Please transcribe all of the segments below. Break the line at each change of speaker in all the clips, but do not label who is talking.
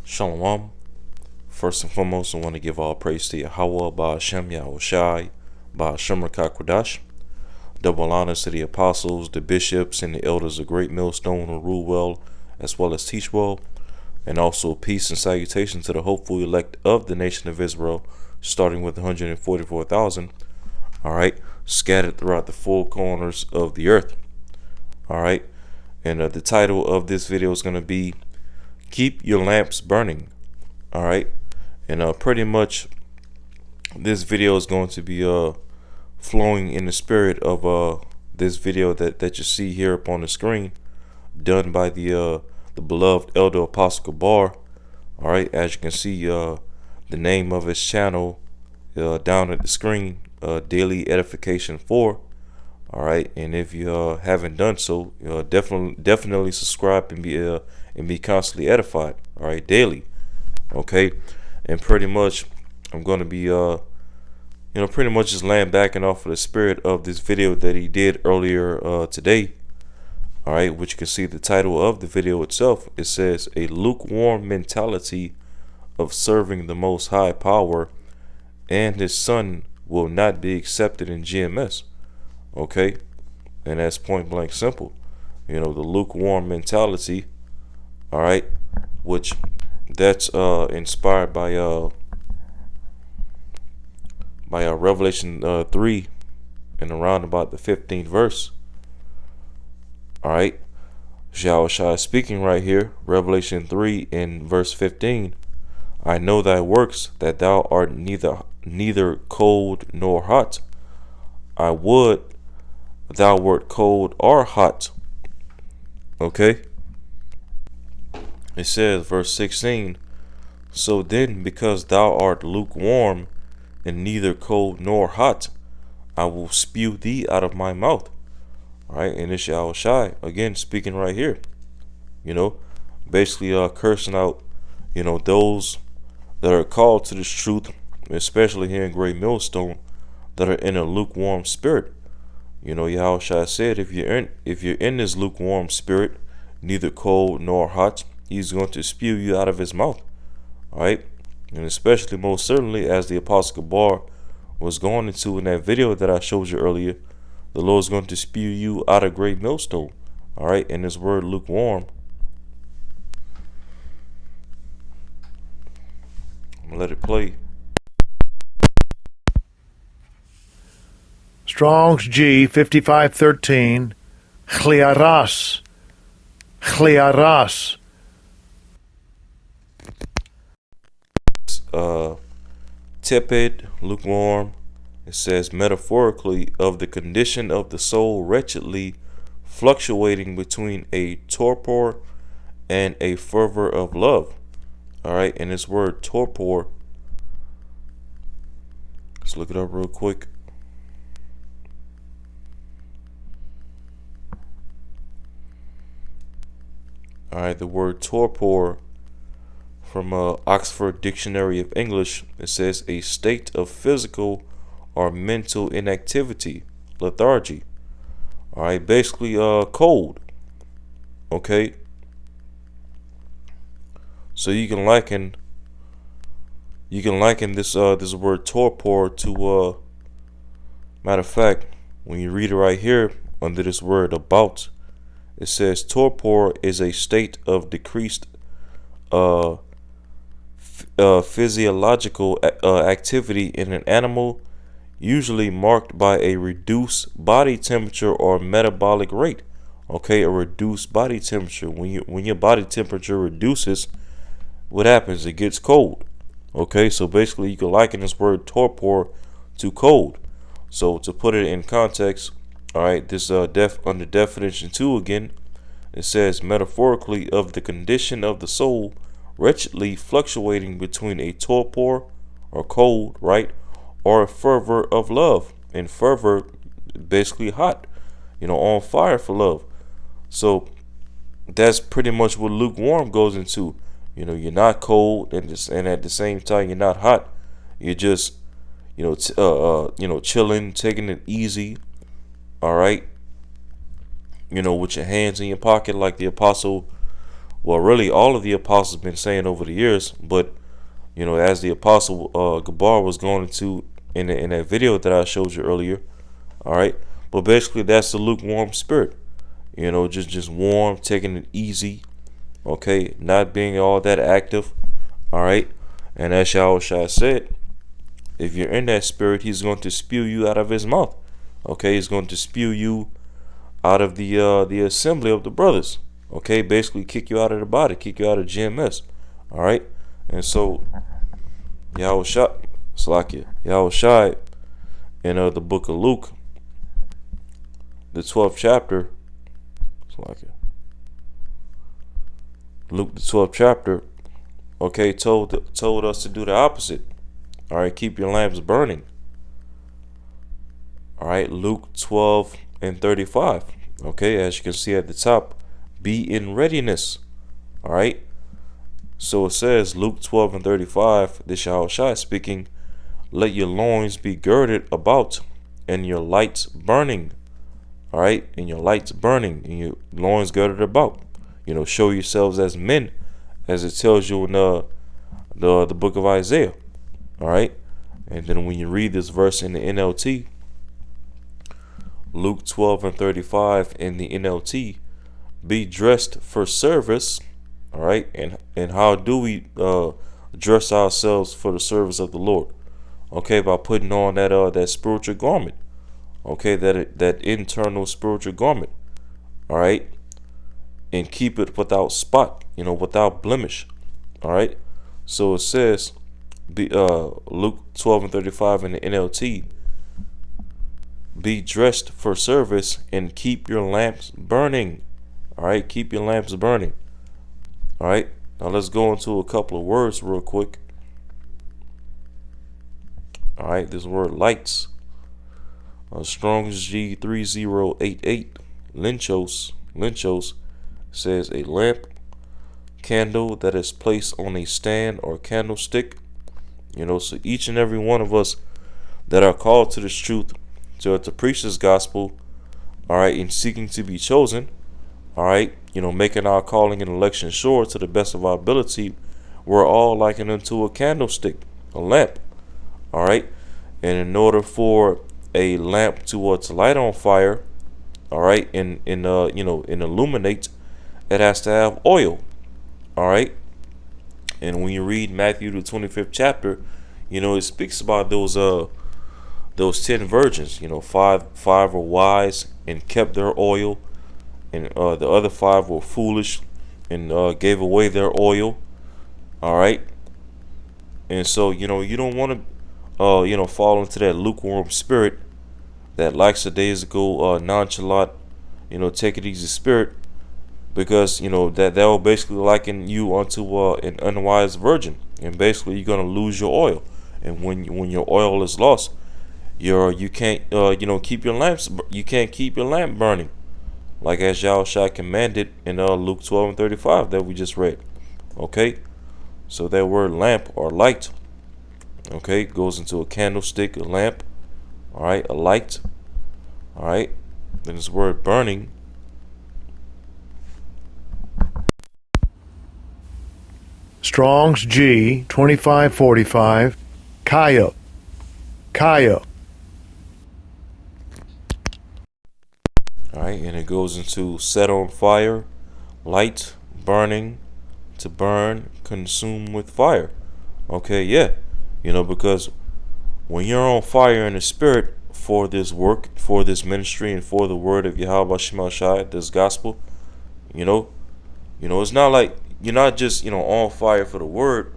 Shalom. First and foremost, I want to give all praise to Yahweh, Ba'ashem Yahushai, Ba'ashem Rakakwadash. Double honors to the apostles, the bishops, and the elders of Great Millstone who rule well as well as teach well. And also peace and salutation to the hopeful elect of the nation of Israel, starting with 144,000, alright, scattered throughout the four corners of the earth. Alright, and the title of this video is going to be Keep Your Lamps Burning. Alright, and pretty much this video is going to be flowing in the spirit of this video that you see here up on the screen, done by the beloved Elder Apostle Gabar. Alright, as you can see, the name of his channel down at the screen, Daily Edification 4. Alright, and if you haven't done so, definitely subscribe and be constantly edified. Alright, daily. Okay, and pretty much I'm going to be pretty much just laying back and off of the spirit of this video that he did earlier today. Alright, which you can see the title of the video itself. It says, a lukewarm mentality of serving the Most High Power and His Son will not be accepted in GMS. Okay, and that's point blank simple. The lukewarm mentality, alright, which that's inspired by Revelation 3 and around about the 15th verse. Alright, Yahushua speaking right here, Revelation 3 in verse 15. I know thy works, that thou art neither cold nor hot. I would thou wert cold or hot. Okay, it says verse 16, so then because thou art lukewarm and neither cold nor hot, I will spew thee out of my mouth. Alright, and it's Yahushai again speaking right here, basically cursing out those that are called to this truth, especially here in Great Millstone, that are in a lukewarm spirit. Yahushua said, if you're in this lukewarm spirit, neither cold nor hot, He's going to spew you out of His mouth. Alright, and especially most certainly, as the Apostle Gabar was going into in that video that I showed you earlier, the Lord's going to spew you out of Great Millstone. Alright, and this word lukewarm, I'm gonna let it play.
Strong's G 5513, Chliaras, Chliaras.
Tepid, lukewarm. It says metaphorically of the condition of the soul wretchedly fluctuating between a torpor and a fervor of love. Alright, and this word torpor, let's look it up real quick. Alright, the word torpor from Oxford Dictionary of English, it says a state of physical or mental inactivity, lethargy. Alright, basically cold. Okay, so you can liken this this word torpor to matter of fact, when you read it right here under this word about, it says torpor is a state of decreased physiological activity in an animal, usually marked by a reduced body temperature or metabolic rate. Okay, a reduced body temperature. When your body temperature reduces, what happens? It gets cold. Okay, so basically you can liken this word torpor to cold. So to put it in context, alright, this under definition 2 again, it says metaphorically of the condition of the soul wretchedly fluctuating between a torpor or cold, right, or a fervor of love. And fervor, basically hot, on fire for love. So that's pretty much what lukewarm goes into. You're not cold, and at the same time you're not hot. You're just chilling, taking it easy. All right, with your hands in your pocket, like the apostle well, really all of the apostles been saying over the years, but as the apostle Gabar was going into in that video that I showed you earlier, all right. But basically, that's the lukewarm spirit. Just warm, taking it easy, okay, not being all that active, all right. And as Yahushua said, if you're in that spirit, he's going to spew you out of his mouth. Okay, he's going to spew you out of the assembly of the brothers. Okay, basically kick you out of the body, kick you out of GMS. All right, and so Yahushua in the book of Luke, the 12th chapter, Luke the 12th chapter, okay, told us to do the opposite. All right, keep your lamps burning. All right, Luke 12:35. Okay, as you can see at the top, be in readiness. All right, so it says, Luke 12:35, this Yahushua speaking, let your loins be girded about and your lights burning. All right, and your lights burning and your loins girded about. Show yourselves as men, as it tells you in the book of Isaiah. All right, and then when you read this verse in the NLT, Luke 12:35 in the NLT, be dressed for service. All right, and how do we dress ourselves for the service of the Lord? Okay, by putting on that spiritual garment. Okay, that internal spiritual garment. All right, and keep it without spot, without blemish. All right, so it says, Luke 12:35 in the NLT, be dressed for service and keep your lamps burning. All right, keep your lamps burning. All right, now let's go into a couple of words real quick. All right, this word lights, Strong's G3088, Lynchos says a lamp, candle that is placed on a stand or candlestick. So each and every one of us that are called to this truth, to preach this gospel, all right, in seeking to be chosen, all right, making our calling and election sure to the best of our ability, we're all likened unto a candlestick, a lamp, all right. And in order for a lamp to light on fire, all right, and illuminate, it has to have oil, all right. And when you read Matthew the 25th chapter, it speaks about those 10 virgins. Five were wise and kept their oil, and the other 5 were foolish and gave away their oil. All right, and so you don't want to fall into that lukewarm spirit, that likes the days ago nonchalant, take it easy spirit, because that will basically liken you unto an unwise virgin, and basically you're gonna lose your oil, and when your oil is lost, you can't keep your lamps, you can't keep your lamp burning, like as Yahushua commanded in Luke 12:35 that we just read. Okay, so that word lamp or light, okay, goes into a candlestick, a lamp, all right, a light, all right. Then this word burning,
Strong's G 2545, Kaya.
all right, and it goes into set on fire, light, burning, to burn, consume with fire. Okay, yeah, because when you're on fire in the spirit for this work, for this ministry, and for the word of Yahweh Shema Shai, this gospel, it's not like you're not just on fire for the word,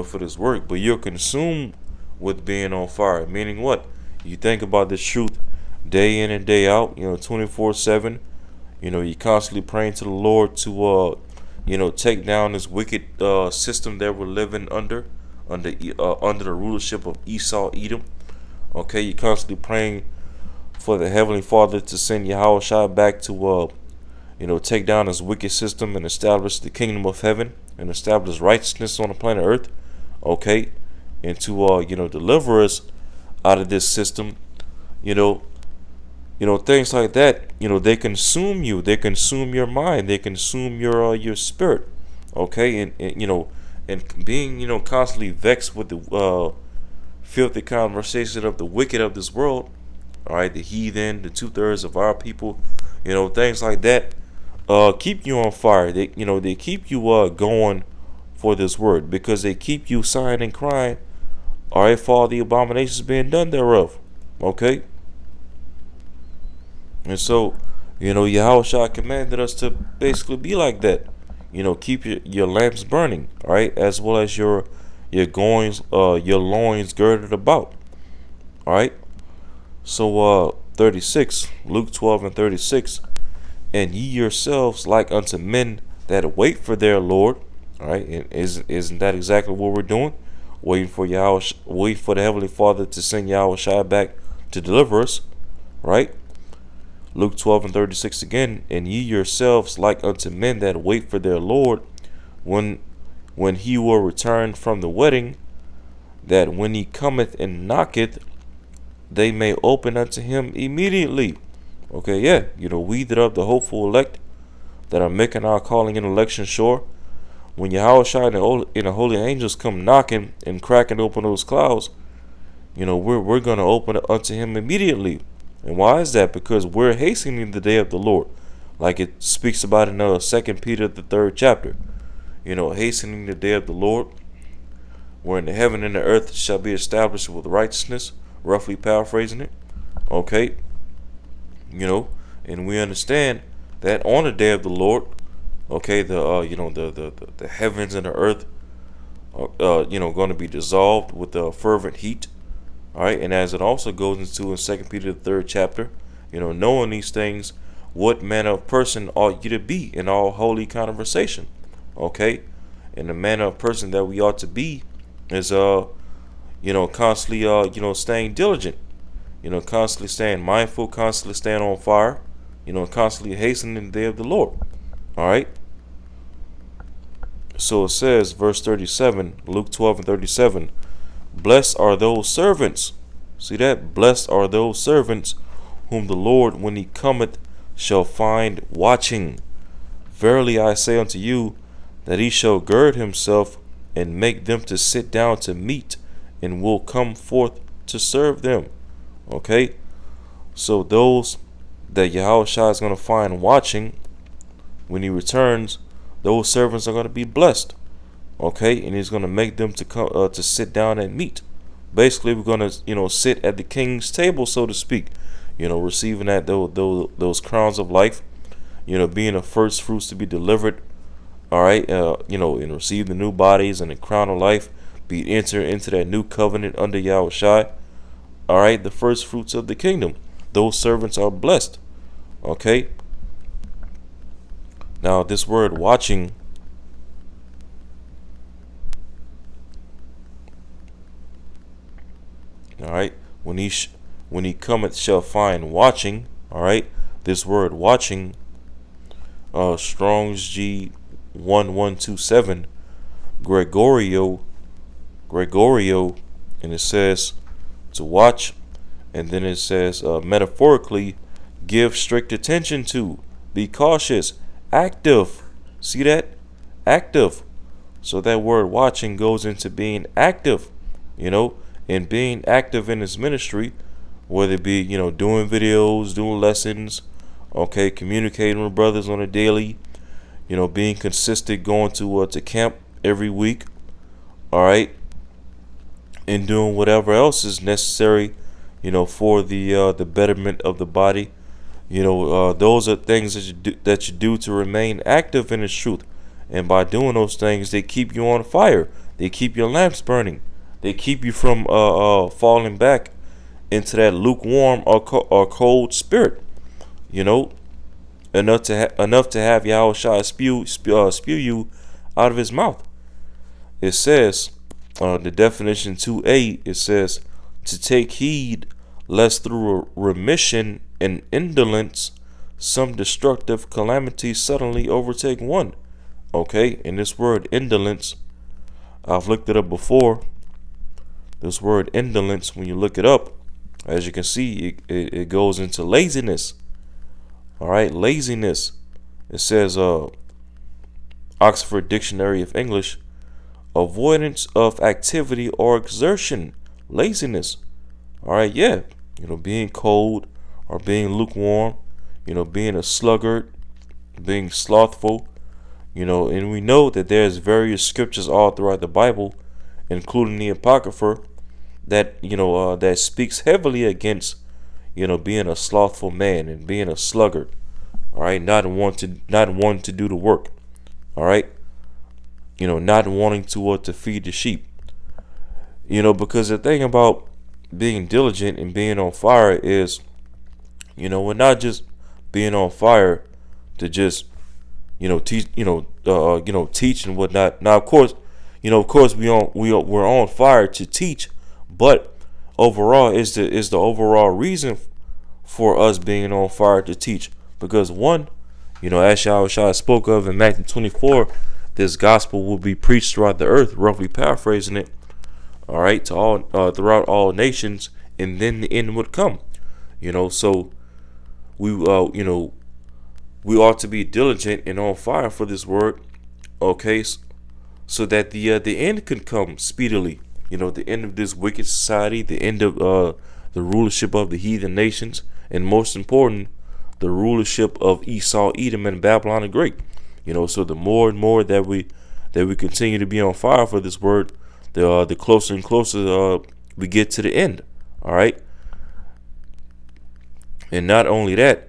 for this work, but you're consumed with being on fire. Meaning what? You think about this truth day in and day out, 24/7. You're constantly praying to the Lord to take down this wicked system that we're living under the rulership of Esau, Edom. Okay, you're constantly praying for the Heavenly Father to send Yahweh Shai back to take down this wicked system and establish the kingdom of heaven and establish righteousness on the planet Earth. Okay, and to deliver us out of this system. Things like that. They consume you. They consume your mind. They consume your spirit. Okay, and being constantly vexed with the filthy conversation of the wicked of this world. All right, the heathen, the 2/3 of our people, things like that, keep you on fire. They keep you going for this word because they keep you sighing and crying. All right, for all the abominations being done thereof. Okay, and so Yahweh commanded us to basically be like that. Keep your lamps burning. All right, as well as your loins girded about. All right. So 36, Luke 12:36, and ye yourselves like unto men that wait for their Lord. All right, and isn't that exactly what we're doing? Waiting for wait for the Heavenly Father to send Yahweh Shai back to deliver us. Right? Luke 12:36 again, and ye yourselves like unto men that wait for their Lord, when he will return from the wedding, that when he cometh and knocketh, they may open unto him immediately. Okay, yeah, we that are the hopeful elect that are making our calling and election sure. When Yahweh and the holy angels come knocking and cracking open those clouds, we're going to open it unto him immediately. And why is that? Because we're hastening the day of the Lord, like it speaks about in 2 Peter the 3rd chapter. Hastening the day of the Lord, wherein the heaven and the earth shall be established with righteousness. Roughly paraphrasing it. Okay, and we understand that on the day of the Lord, okay, the heavens and the earth are going to be dissolved with a fervent heat. All right, and as it also goes into in 2 Peter the 3rd chapter, knowing these things, what manner of person ought you to be in all holy conversation? Okay, and the manner of person that we ought to be is constantly staying diligent, constantly staying mindful, constantly staying on fire, constantly hastening the day of the Lord. All right. So it says, verse 37, Luke 12:37, blessed are those servants. See that? Blessed are those servants whom the Lord, when he cometh, shall find watching. Verily I say unto you, that he shall gird himself and make them to sit down to meat, and will come forth to serve them. Okay, so those that Yahweh Shai is going to find watching when he returns, those servants are going to be blessed. Okay, and he's going to make them to come to sit down and meat. Basically, we're going to sit at the king's table, so to speak. Receiving those crowns of life. Being the first fruits to be delivered. All right, and receive the new bodies and the crown of life. Be entered into that new covenant under Yahweh Shai. All right, the first fruits of the kingdom. Those servants are blessed. Okay. Now, this word watching, all right, when he cometh shall find watching. All right, this word watching, Strong's G 1127, Gregorio, and it says to watch, and then it says metaphorically, give strict attention to, be cautious, active. See that? Active. So that word watching goes into being active, and being active in his ministry, whether it be, doing videos, doing lessons, okay, communicating with brothers on a daily, being consistent, going to camp every week, all right, and doing whatever else is necessary, for the betterment of the body. Those are things that you do to remain active in the truth, and by doing those things, they keep you on fire. They keep your lamps burning. They keep you from falling back into that lukewarm or cold spirit. Enough to have Yahweh Shai spew you out of his mouth. It says, the definition 2a, it says, to take heed lest through remission and indolence some destructive calamity suddenly overtake one. Okay, and this word indolence, I've looked it up before. This word indolence, when you look it up, as you can see, it goes into laziness. All right, laziness. It says Oxford Dictionary of English, avoidance of activity or exertion, laziness. All right, yeah, being cold or being lukewarm, being a sluggard, being slothful, and we know that there's various scriptures all throughout the Bible, including the Apocrypha, that that speaks heavily against being a slothful man and being a sluggard. All right, not wanting to do the work. All right, not wanting to feed the sheep. Because the thing about being diligent and being on fire is, we're not just being on fire to just teach teach and whatnot. Now of course we're on fire to teach, but overall is the overall reason for us being on fire to teach, because one, as Yahweh spoke of in Matthew 24, this gospel will be preached throughout the earth, roughly paraphrasing it, all right, to all throughout all nations, and then the end would come. So we we ought to be diligent and on fire for this word, okay, so that the end can come speedily. The end of this wicked society, the end of the rulership of the heathen nations, and most important, the rulership of Esau, Edom, and Babylon the Great. So the more and more that we continue to be on fire for this word, the closer and closer we get to the end. All right, and not only that,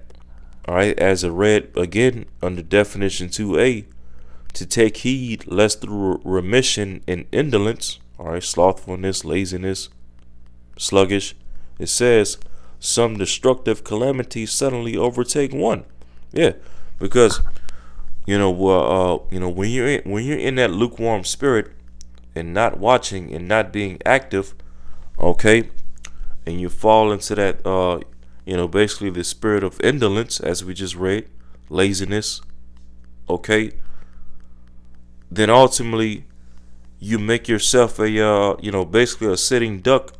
all right, as I read again under definition 2a, to take heed lest through remission and indolence, all right, slothfulness, laziness, sluggish, it says some destructive calamity suddenly overtake one. Yeah, because when you're in that lukewarm spirit and not watching and not being active, okay, and you fall into that basically the spirit of indolence, as we just read, laziness, okay, then ultimately you make yourself a basically a sitting duck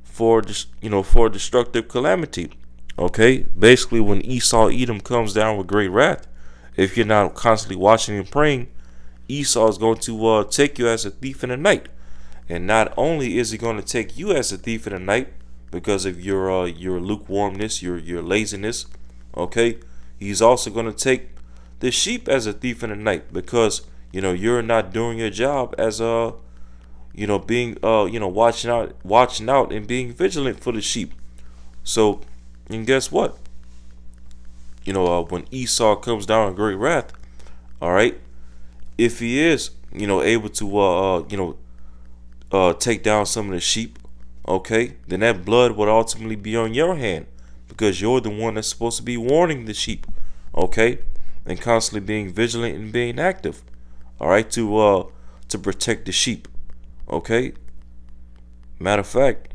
for destructive calamity. Okay, basically when Esau Edom comes down with great wrath, if you're not constantly watching and praying, Esau is going to take you as a thief in the night. And not only is he going to take you as a thief in the night because of your lukewarmness, your laziness, okay, he's also going to take the sheep as a thief in the night because you're not doing your job as being watching out and being vigilant for the sheep. So, and guess what? When Esau comes down in great wrath, all right, if he is able to take down some of the sheep, okay, then that blood would ultimately be on your hand because you're the one that's supposed to be warning the sheep, okay, and constantly being vigilant and being active, all right, to protect the sheep, okay. Matter of fact,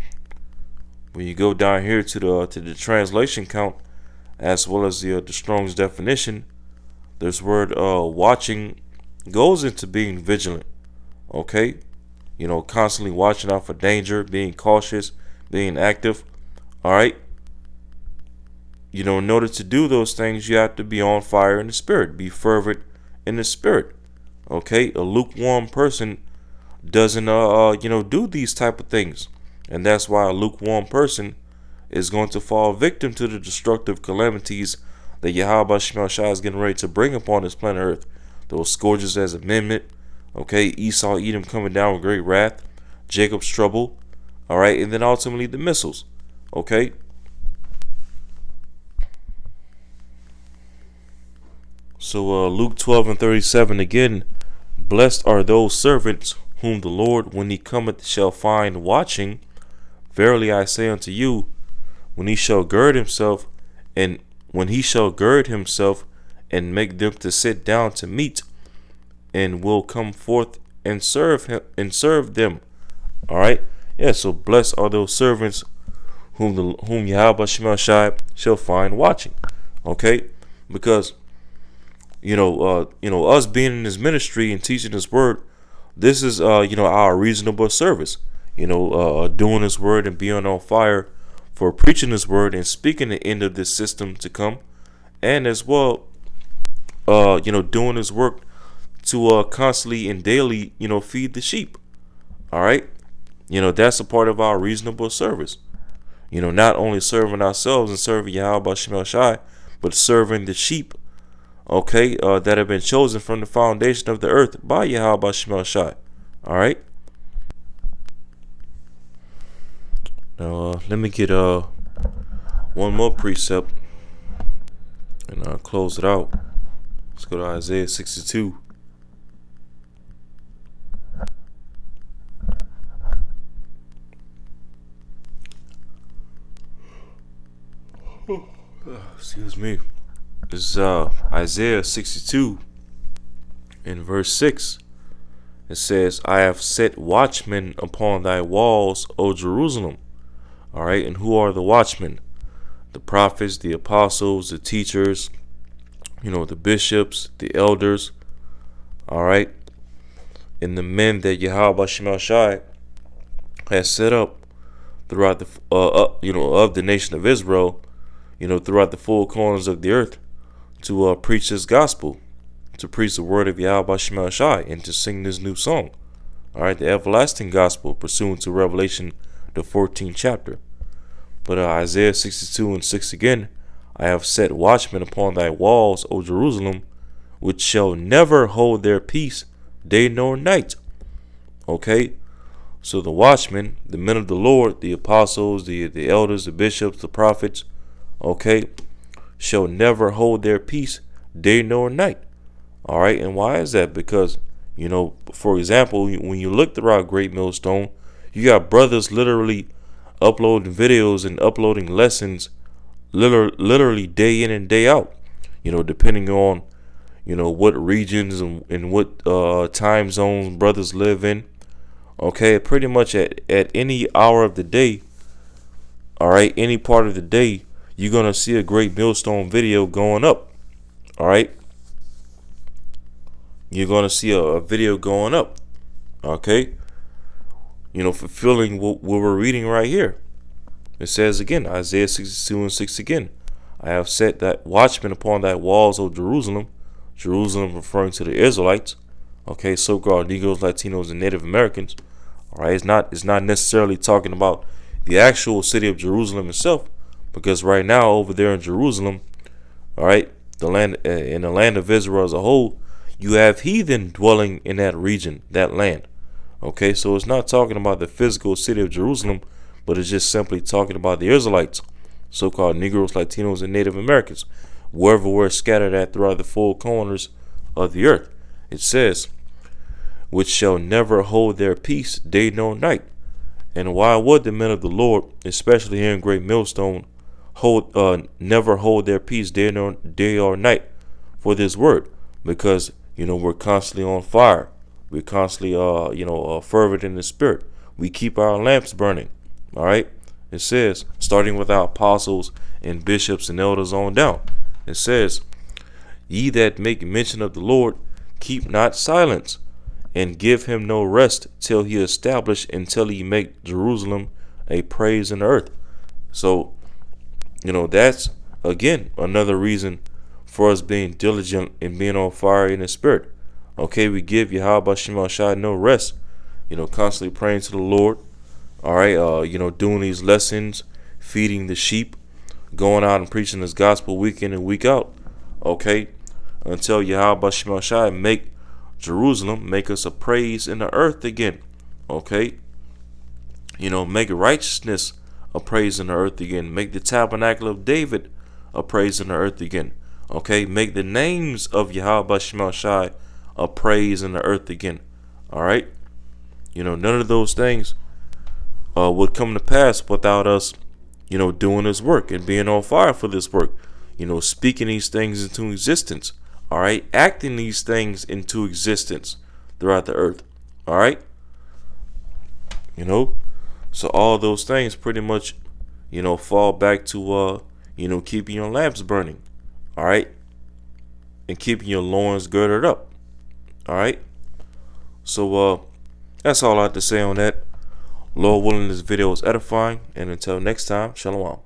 when you go down here to the translation count, as well as the Strong's definition, this word watching goes into being vigilant, okay, constantly watching out for danger, being cautious, being active, all right. In order to do those things, you have to be on fire in the spirit, be fervent in the spirit, okay. A lukewarm person doesn't do these type of things, and that's why a lukewarm person is going to fall victim to the destructive calamities that Yahweh Shemashah is getting ready to bring upon this planet Earth. Those scourges as amendment, okay, Esau Edom coming down with great wrath, Jacob's trouble, all right, and then ultimately the missiles, okay. So Luke 12:37 again, blessed are those servants whom the Lord, when he cometh, shall find watching. Verily I say unto you, when he shall gird himself and make them to sit down to meat, and will come forth and serve them. All right, yeah. So blessed are those servants whom Yahweh Shemashah shall find watching. Okay, because us being in his ministry and teaching his word, this is our reasonable service. Doing his word and being on fire for preaching his word and speaking the end of this system to come, and as well, doing his work to constantly and daily, feed the sheep. All right. That's a part of our reasonable service. Not only serving ourselves and serving Yahweh Shem Shai, but serving the sheep, okay, that have been chosen from the foundation of the earth by Yahweh Shem Shai. All right. Now, let me get one more precept and close it out. Let's go to Isaiah 62. Excuse me. This is Isaiah 62 in verse 6. It says, I have set watchmen upon thy walls, O Jerusalem. All right, and who are the watchmen? The prophets, the apostles, the teachers, the bishops, the elders. All right, and the men that Yahweh Shem Shai has set up throughout the of the nation of Israel, throughout the four corners of the earth, to preach this gospel, to preach the word of Yahweh Shem Shai, and to sing this new song. All right, the everlasting gospel, pursuant to Revelation, the 14th chapter. But Isaiah 62 and 6 again, I have set watchmen upon thy walls, O Jerusalem, which shall never hold their peace, day nor night. Okay, so the watchmen, the men of the Lord, the apostles, the elders, the bishops, the prophets, okay, shall never hold their peace, day nor night. All right, and why is that? Because, for example, when you look throughout Great Millstone, you got brothers literally uploading videos and uploading lessons literally day in and day out, depending on, what regions and what time zones brothers live in. Okay, pretty much at any hour of the day, all right, any part of the day, you're going to see a Great Millstone video going up. All right. You're going to see a video going up. Okay. Fulfilling what we're reading right here. It says again, Isaiah 62 and 6 again. I have set that watchman upon thy walls, O Jerusalem. Jerusalem referring to the Israelites. Okay, so-called Negroes, Latinos, and Native Americans. All right, it's not necessarily talking about the actual city of Jerusalem itself, because right now over there in Jerusalem, all right, the land in the land of Israel as a whole, you have heathen dwelling in that region, that land. Okay, so it's not talking about the physical city of Jerusalem, but it's just simply talking about the Israelites, so-called Negroes, Latinos, and Native Americans, wherever we're scattered at throughout the four corners of the earth. It says, which shall never hold their peace, day nor night. And why would the men of the Lord, especially here in Great Millstone, never hold their peace day or night for this word? Because we're constantly on fire. We're constantly fervent in the spirit. We keep our lamps burning. All right. It says, starting with our apostles and bishops and elders on down. It says, ye that make mention of the Lord, keep not silence, and give him no rest till he establish and till he make Jerusalem a praise in the earth. So, that's again another reason for us being diligent and being on fire in the spirit. Okay, we give Yahweh Shem Shai no rest. Constantly praying to the Lord. All right, doing these lessons, feeding the sheep, going out and preaching this gospel week in and week out. Okay, until Yahweh Shem Shai make Jerusalem, make us a praise in the earth again. Okay, make righteousness a praise in the earth again. Make the tabernacle of David a praise in the earth again. Okay, make the names of Yahweh Shem Shai a praise in the earth again. All right, none of those things would come to pass without us, doing this work and being on fire for this work. Speaking these things into existence. All right, acting these things into existence throughout the earth. All right, so all those things pretty much, fall back to keeping your lamps burning. All right, and keeping your loins girded up. All right, so that's all I have to say on that. Lord willing, this video is edifying, and until next time, shalom.